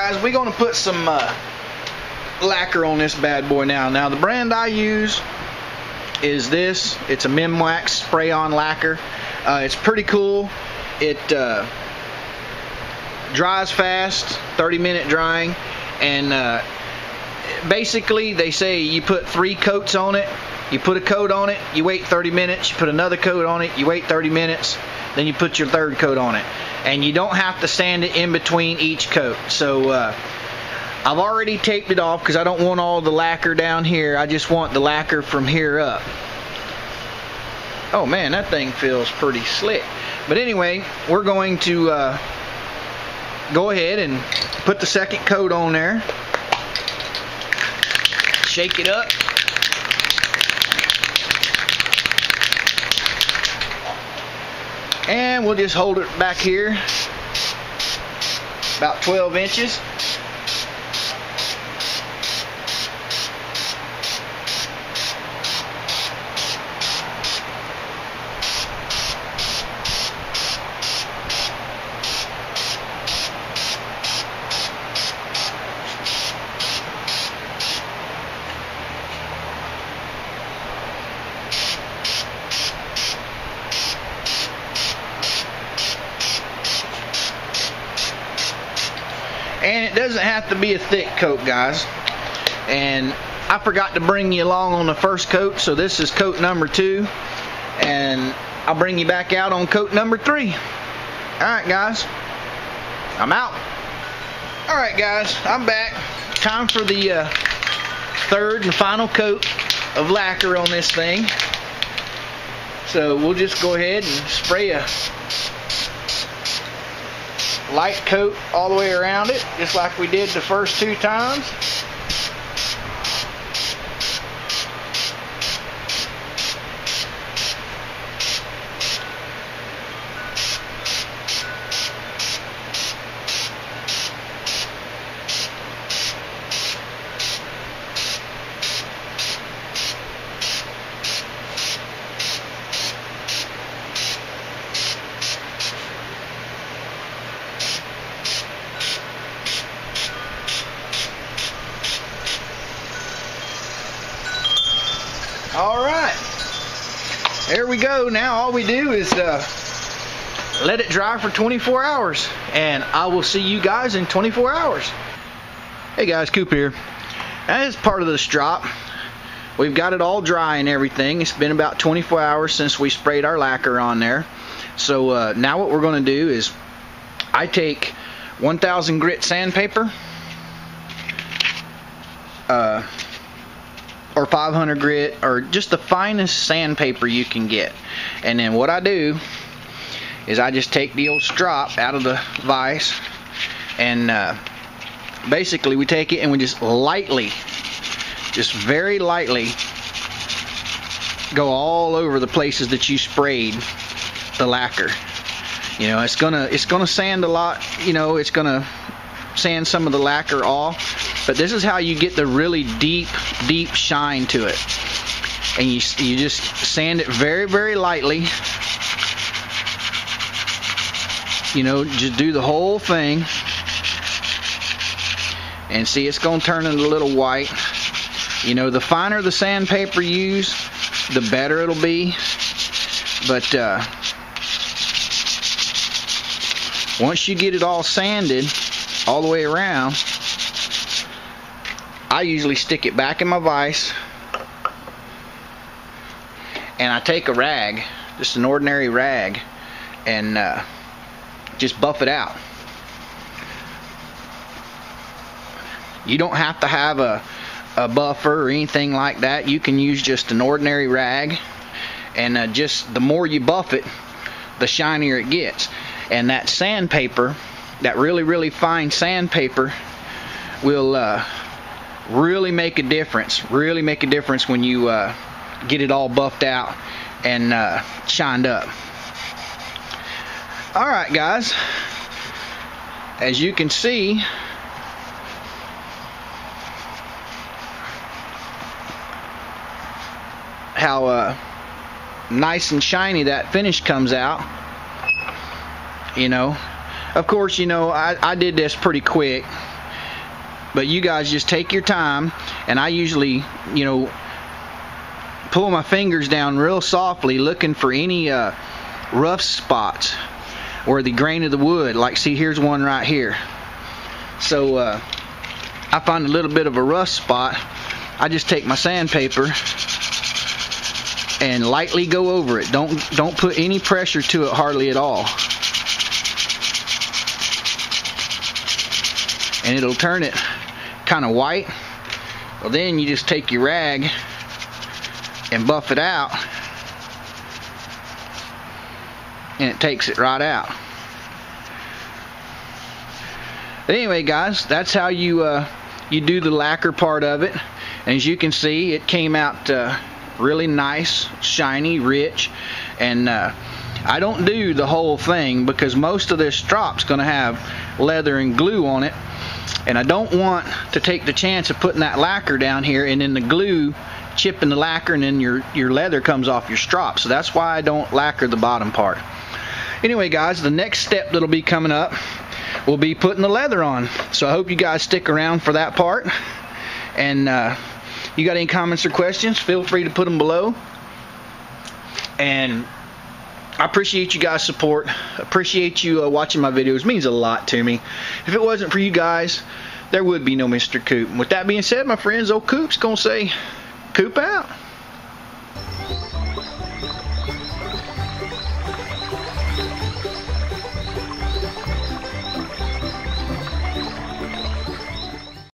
guys, we're going to put some lacquer on this bad boy now. Now the brand I use is this. It's a Mimwax spray-on lacquer. It's pretty cool. It dries fast, 30-minute drying, and basically they say you put 3 coats on it. You put a coat on it, you wait 30 minutes, you put another coat on it, you wait 30 minutes, then you put your 3rd coat on it. And you don't have to sand it in between each coat. So I've already taped it off because I don't want all the lacquer down here. I just want the lacquer from here up. Oh man, that thing feels pretty slick. But anyway, we're going to go ahead and put the 2nd coat on there. Shake it up. And we'll just hold it back here about 12 inches. And it doesn't have to be a thick coat, guys. And I forgot to bring you along on the 1st coat, so this is coat number 2. And I'll bring you back out on coat number 3. Alright guys, I'm out. Alright guys, I'm back. Time for the 3rd and final coat of lacquer on this thing. So we'll just go ahead and spray a light coat all the way around it, just like we did the first 2 times. Alright, there we go. Now all we do is let it dry for 24 hours, and I will see you guys in 24 hours. Hey guys, Coop here. As part of the strop, we've got it all dry and everything. It's been about 24 hours since we sprayed our lacquer on there. So now what we're going to do is I take 1000 grit sandpaper, or 500 grit, or just the finest sandpaper you can get. And then what I do is I just take the old strop out of the vise, and basically we take it and we just lightly, just very lightly, go all over the places that you sprayed the lacquer. You know, it's gonna sand a lot. You know, it's gonna sand some of the lacquer off. But this is how you get the really deep shine to it. And you just sand it very, very lightly. You know, just do the whole thing. And see, it's going to turn it a little white. You know, the finer the sandpaper you use, the better it'll be. But once you get it all sanded all the way around, I usually stick it back in my vise, and I take a rag, just an ordinary rag, and just buff it out. You don't have to have a buffer or anything like that. You can use just an ordinary rag, and just the more you buff it, the shinier it gets. And that sandpaper, that really, really fine sandpaper, will really make a difference. Really make a difference when you get it all buffed out and shined up. Alright guys, as you can see, how nice and shiny that finish comes out. You know, of course, you know, I did this pretty quick. But you guys just take your time, and I usually, you know, pull my fingers down real softly, looking for any rough spots or the grain of the wood. Like, see, here's one right here. So I find a little bit of a rough spot. I just take my sandpaper and lightly go over it. Don't put any pressure to it, hardly at all. And it'll turn it kind of white. Well, then you just take your rag and buff it out, and it takes it right out. But anyway, guys, that's how you do the lacquer part of it. And as you can see, it came out really nice, shiny, rich. And I don't do the whole thing because most of this strop's going to have leather and glue on it, and I don't want to take the chance of putting that lacquer down here and then the glue chipping the lacquer and then your leather comes off your strop. So that's why I don't lacquer the bottom part. Anyway, guys, the next step that'll be coming up will be putting the leather on. So I hope you guys stick around for that part. And you got any comments or questions, feel free to put them below. And I appreciate you guys' support. Appreciate you watching my videos. It means a lot to me. If it wasn't for you guys, there would be no Mr. Coop. And with that being said, my friends, old Coop's gonna say, Coop out.